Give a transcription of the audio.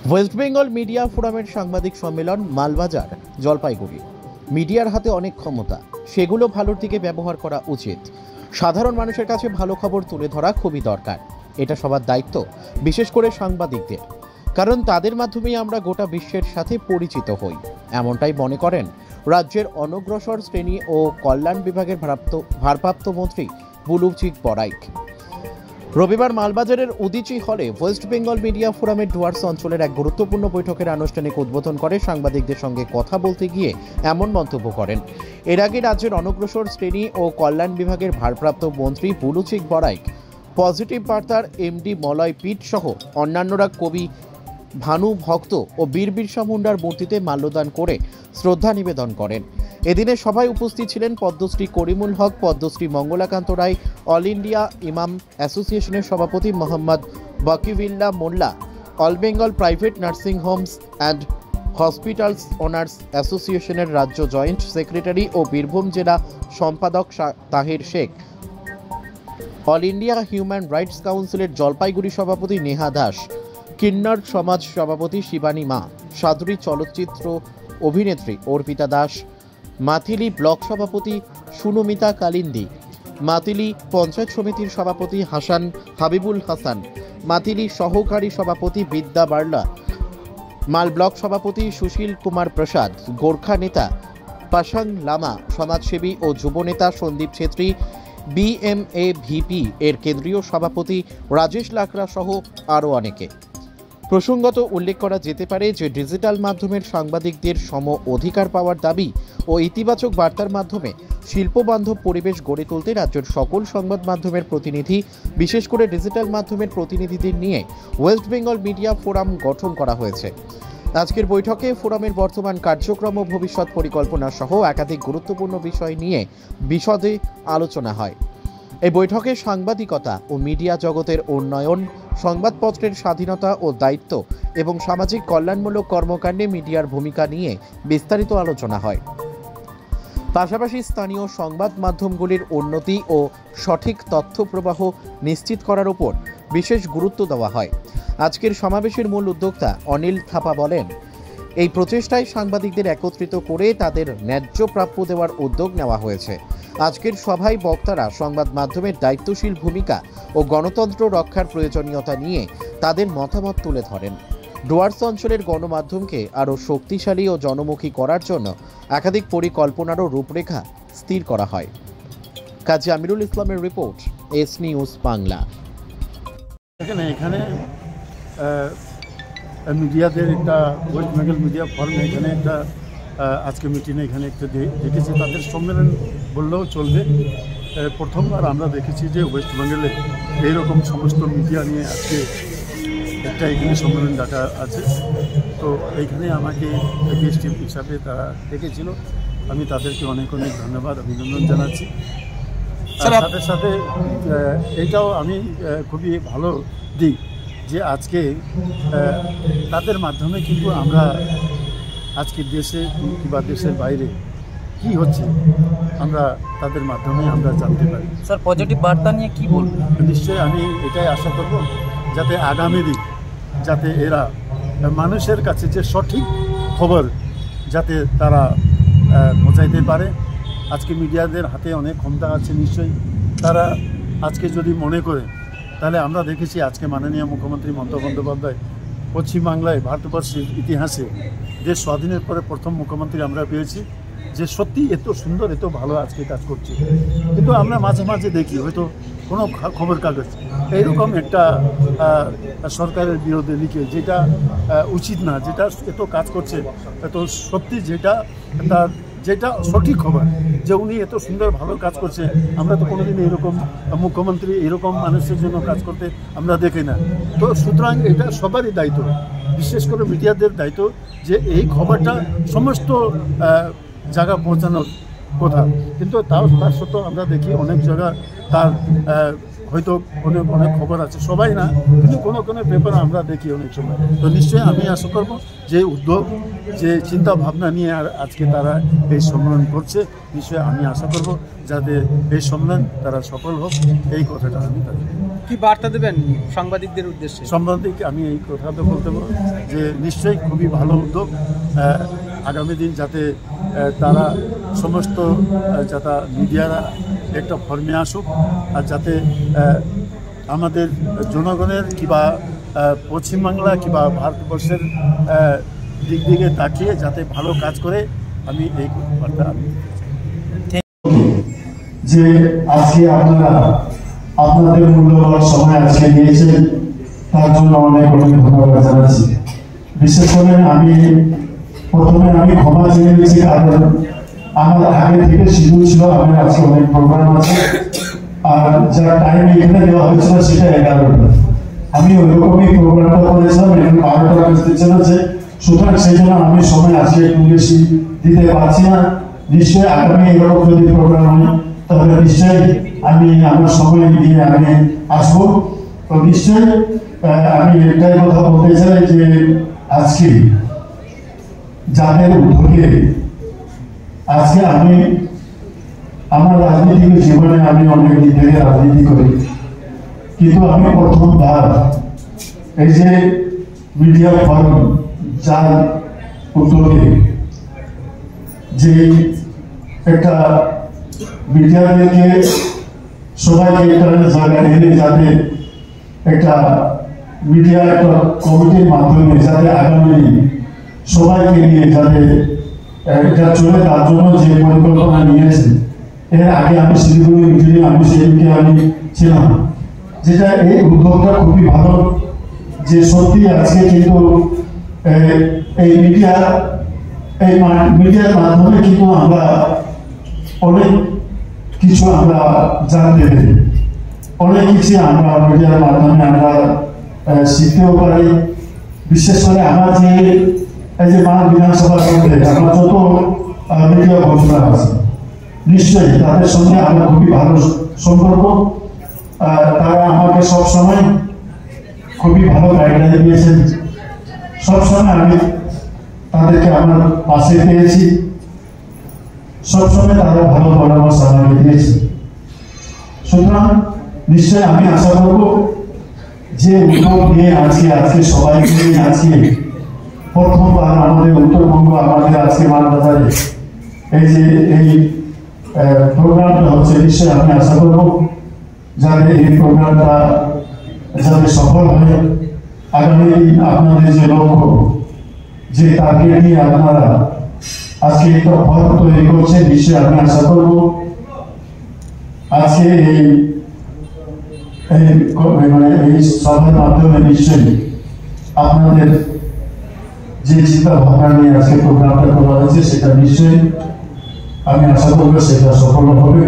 West Bengal media ফোরামের সাংবাদিক সম্মেলন মালবাজার, জলপাইগুড়ি। মিডিয়ার হাতে অনেক ক্ষমতা, সেগুলো ভালোর দিকে ব্যবহার করা উচিত। সাধারণ মানুষের কাছে ভালো খবর তুলে ধরা খুবই দরকার, এটা সবার দায়িত্ব, বিশেষ করে সাংবাদিকদের, কারণ তাদের মাধ্যমেই আমরা গোটা বিশ্বের সাথে পরিচিত হই। এমনটাই মনে করেন রাজ্যের অনগ্রসর শ্রেণী ও কল্যাণ বিভাগের ভারপ্রাপ্ত মন্ত্রী বুলুচিক বড়াইক। রবিবার মালবাজারের উদিচি হলে ওয়েস্ট বেঙ্গল মিডিয়া ফোরামের ডুয়ার্স অঞ্চলের এক গুরুত্বপূর্ণ বৈঠকের আনুষ্ঠানিক উদ্বোধন করে সাংবাদিকদের সঙ্গে কথা বলতে গিয়ে এমন মন্তব্য করেন। এর আগে রাজ্যের অনগ্রসর শ্রেণী ও কল্যাণ বিভাগের ভারপ্রাপ্ত মন্ত্রী বুলুচিক বড়াইক পজিটিভ বার্তার এমডি মলয় পিট সহ অন্যান্যরা কবি ভানু ভক্ত ও বীর বিরসা মুন্ডার মূর্তিতে মাল্যদান করে শ্রদ্ধা নিবেদন করেন। এদিনে সভায় উপস্থিত ছিলেন Padmashri Karimul Haque, Padmashri Mangalakanta Roy, all India imam অ্যাসোসিয়েশনের সভাপতি Mohammad Bakibillah Molla, all Bengal private nursing homes and hospitals owners অ্যাসোসিয়েশনের রাজ্য জয়েন্ট সেক্রেটারি ও বীরভূম জেলা সম্পাদক Tahir Sheikh, all India human rights কাউন্সিলের জলপাইগুড়ি সভাপতি নেহা দাস, কিন্নর সমাজ সভাপতি শিবানী মা, সাধুরী চলচ্চিত্র অভিনেত্রী অর্পিতা দাস, মাথিলি ব্লক সভাপতি সুনমিতা কালিন্দি, মাথিলি পঞ্চায়েত সমিতির সভাপতি হাসান হাবিবুল হাসান, মাথিলি সহকারী সভাপতি বিদ্যা বার্লা, মাল ব্লক সভাপতি সুশীল কুমার প্রসাদ, গোর্খা নেতা পাশাং লামা, সমাজসেবী ও যুবনেতা সন্দীপ ছেত্রী, বিএমএ ভিপি এর কেন্দ্রীয় সভাপতি রাজেশ লাকড়া সহ আরও অনেকে। প্রসঙ্গত উল্লেখ করা যেতে পারে যে ডিজিটাল মাধ্যমের সাংবাদিকদের সম অধিকার পাওয়ার দাবি ও ইতিবাচক বার্তার মাধ্যমে শিল্পবান্ধব পরিবেশ গড়ে তুলতে রাজ্যের সকল সংবাদ মাধ্যমের প্রতিনিধি, বিশেষ করে ডিজিটাল মাধ্যমের প্রতিনিধিদের নিয়ে ওয়েস্ট বেঙ্গল মিডিয়া ফোরাম গঠন করা হয়েছে। আজকের বৈঠকে ফোরামের বর্তমান কার্যক্রম ও ভবিষ্যৎ পরিকল্পনা সহ একাধিক গুরুত্বপূর্ণ বিষয় নিয়ে বিশদে আলোচনা হয়। এই বৈঠকে সাংবাদিকতা ও মিডিয়া জগতের উন্নয়ন, সংবাদপত্রের স্বাধীনতা ও দায়িত্ব এবং সামাজিক কল্যাণমূলক কর্মকাণ্ডে মিডিয়ার ভূমিকা নিয়ে বিস্তারিত আলোচনা হয়। পাশাপাশি স্থানীয় সংবাদ মাধ্যমগুলির উন্নতি ও সঠিক তথ্য প্রবাহ নিশ্চিত করার উপর বিশেষ গুরুত্ব দেওয়া হয়। আজকের সমাবেশের মূল উদ্যোক্তা অনিল থাপা বলেন, এই প্রচেষ্টায় সাংবাদিকদের একত্রিত করে তাদের ন্যায্য প্রাপ্য দেওয়ার উদ্যোগ নেওয়া হয়েছে। আজকের সভায় বক্তারা সংবাদ মাধ্যমের দায়িত্বশীল ভূমিকা ও গণতন্ত্র রক্ষার প্রয়োজনীয়তা নিয়ে তাদের মতামত তুলে ধরেন। ডুয়ার্স অঞ্চলের গণমাধ্যমকে আরও শক্তিশালী ও জনমুখী করার জন্য একাধিক পরিকল্পনারও রূপরেখা স্থির করা হয়। কাজী আমিরুল ইসলামের রিপোর্ট, এস নিউজ বাংলা। এখানে মিডিয়াদের একটা ওয়েস্ট বেঙ্গল মিডিয়া ফোরামে এখানে একটা আজকে মিটিংয়ে এখানে একটা দেখেছি, তাদের সম্মেলন বললেও চলবে। প্রথমবার আমরা দেখেছি যে ওয়েস্ট বেঙ্গলে এইরকম সমস্ত মিডিয়া নিয়ে আজকে একটা এখানে সম্মেলন ডাকা আছে। তো এইখানে আমাকে গেস্ট হিসাবে তারা ডেকেছিল, আমি তাদেরকে অনেক অনেক ধন্যবাদ, অভিনন্দন জানাচ্ছি। সাথে সাথে এইটাও আমি খুবই ভালো দিক যে আজকে তাদের মাধ্যমে কিন্তু আমরা আজকে দেশে কিংবা দেশের বাইরে কি হচ্ছে আমরা তাদের মাধ্যমে আমরা জানতে পারি। স্যার, পজিটিভ বার্তা নিয়ে কি বলবেন? নিশ্চয়ই আমি এটাই আশা করব যাতে আগামী দিন যাতে এরা মানুষের কাছে যে সঠিক খবর যাতে তারা পৌঁছাইতে পারে। আজকে মিডিয়াদের হাতে অনেক ক্ষমতা আছে, নিশ্চয়ই তারা আজকে যদি মনে করে, তাহলে আমরা দেখেছি আজকে মাননীয় মুখ্যমন্ত্রী মমতা বন্দ্যোপাধ্যায় পশ্চিমবাংলায় ভারতবর্ষের ইতিহাসে দেশ স্বাধীনের পরে প্রথম মুখ্যমন্ত্রী আমরা পেয়েছি যে সত্যি এত সুন্দর এত ভালো আজকে কাজ করছে। কিন্তু আমরা মাঝে মাঝে দেখি হয়তো কোনো খবর কাগজ এইরকম একটা সরকারের বিরুদ্ধে লিখে যেটা উচিত না, যেটা এত কাজ করছে এত সত্যি যেটা সঠিক খবর যে উনি এত সুন্দর ভালো কাজ করছে, আমরা তো কোনোদিন এরকম মুখ্যমন্ত্রী এরকম মানুষের জন্য কাজ করতে আমরা দেখি না। তো সুতরাং এটা সবারই দায়িত্ব, বিশেষ করে মিডিয়াদের দায়িত্ব যে এই খবরটা সমস্ত জায়গা পৌঁছানোর কথা। কিন্তু তার সত্ত্বেও আমরা দেখি অনেক জায়গা তার হয়তো অনেক অনেক খবর আছে, সবাই না, কিন্তু কোনো কোনো পেপার আমরা দেখি অনেক সময়। তো নিশ্চয়ই আমি আশা করব যে উদ্যোগ, যে চিন্তা ভাবনা নিয়ে আর আজকে তারা এই সম্মেলন করছে, নিশ্চয়ই আমি আশা করব যাতে এই সম্মেলন তারা সফল হোক, এই কথাটা আমি তাদের কি বার্তা দেবেন সাংবাদিকদের উদ্দেশ্যে? সাংবাদিক আমি এই কথাটা বলতে পারবো যে নিশ্চয়ই খুবই ভালো উদ্যোগ। আগামী দিন যাতে তারা সমস্ত যাতে মিডিয়ারা একটা ফর্মে আসুক, আর যাতে আমাদের জনগণের কিংবা পশ্চিমবাংলা কিংবা ভারতবর্ষের দিক দিকে তাকিয়ে যাতে ভালো কাজ করে, আমি এই বার্তা আমি যে আজকে আপনারা আপনাদের মূল্যবান সময় আজকে দিয়েছেন, তার জন্য অনেক অনেক ধন্যবাদ জানাচ্ছি। বিশেষ করে প্রথমে আমি ক্ষমা চেয়ে নিয়েছি, কারণ আমার আগে থেকে শিডিউল ছিল, আমার আজকে অনেক প্রোগ্রাম আছে, আর যা টাইম এখানে দেওয়া হয়েছিল সেটা 11টা। আমি ওইরকমই প্রোগ্রামটা করেছিলাম, এখন 12টা বাজতে চলেছে, সুতরাং সেই জন্য আমি সময় আজকে একটু বেশি দিতে পারছি না। নিশ্চয়ই আগামী এরকম যদি প্রোগ্রাম হয় তাহলে নিশ্চয়ই আমি আমার সময় দিয়ে আমি আসবো। তো নিশ্চয়ই আমি একটাই কথা বলতে চাই যে আজকে যাদের উদ্যোগে আজকে আমি আমার রাজনৈতিক জীবনে আমি অনেক দিন থেকে রাজনীতি করি, কিন্তু আমি প্রথমবার এই যে মিডিয়া ফোরাম যার উদ্যোগে যে একটা মিডিয়াদেরকে সবাইকে একটা জায়গায় এনে যাতে একটা মিডিয়া একটা কমিটির মাধ্যমে যাতে আগামী সবাইকে নিয়ে যাতে এটা চলে, তার জন্য যে পরিকল্পনা নিয়েছে। এর আগে আমি শিলিগুড়ি মিটিংয়ে আমি সেদিকে আমি ছিলাম, যেটা এই উদ্যোগটা খুবই ভালো। যে সত্যি আজকে কিন্তু এই মিডিয়ার মাধ্যমে কিন্তু আমরা অনেক কিছু আমরা জানতে পারি, অনেক কিছু আমরা মিডিয়ার মাধ্যমে আমরা শিখতেও পারি। বিশেষ করে আমার যে এই যে বিধানসভা কেন্দ্রে আমরা যত মিডিয়া ঘোষণা আছে, নিশ্চয়ই তাদের সঙ্গে আমরা খুবই ভালো সম্পর্ক। তারা আমাকে সবসময় খুবই ভালো গাইডলাইন দিয়েছেন, সবসময় আমি তাদেরকে আমার পাশে পেয়েছি, সবসময় তারা ভালো পরামর্শ আমাকে দিয়েছে। সুতরাং নিশ্চয়ই আমি আশা করব যে উদ্যোগ নিয়ে আজকে সবাইকে নিয়ে আজকে প্রথমবার আমাদের উত্তরবঙ্গ আমাদের আজকে মানবাজারে এই যে এই প্রোগ্রামটা হচ্ছে, নিশ্চয়ই আমি আশা করব যাতে এই প্রোগ্রামটা যাতে সফল হয়। আগামী দিন আপনাদের যে লক্ষ্য, যে টার্গেট নিয়ে আপনারা আজকে একটা ফল তৈরি করছে, নিশ্চয়ই আমি আশা করব আজকে এই সভার মাধ্যমে নিশ্চয়ই আপনাদের যে চিন্তা ভাবনা নিয়ে আজকে প্রোগ্রামটা করা হয়েছে সেটা নিশ্চয়ই আমি আশা করবো সেটা সফল হবে।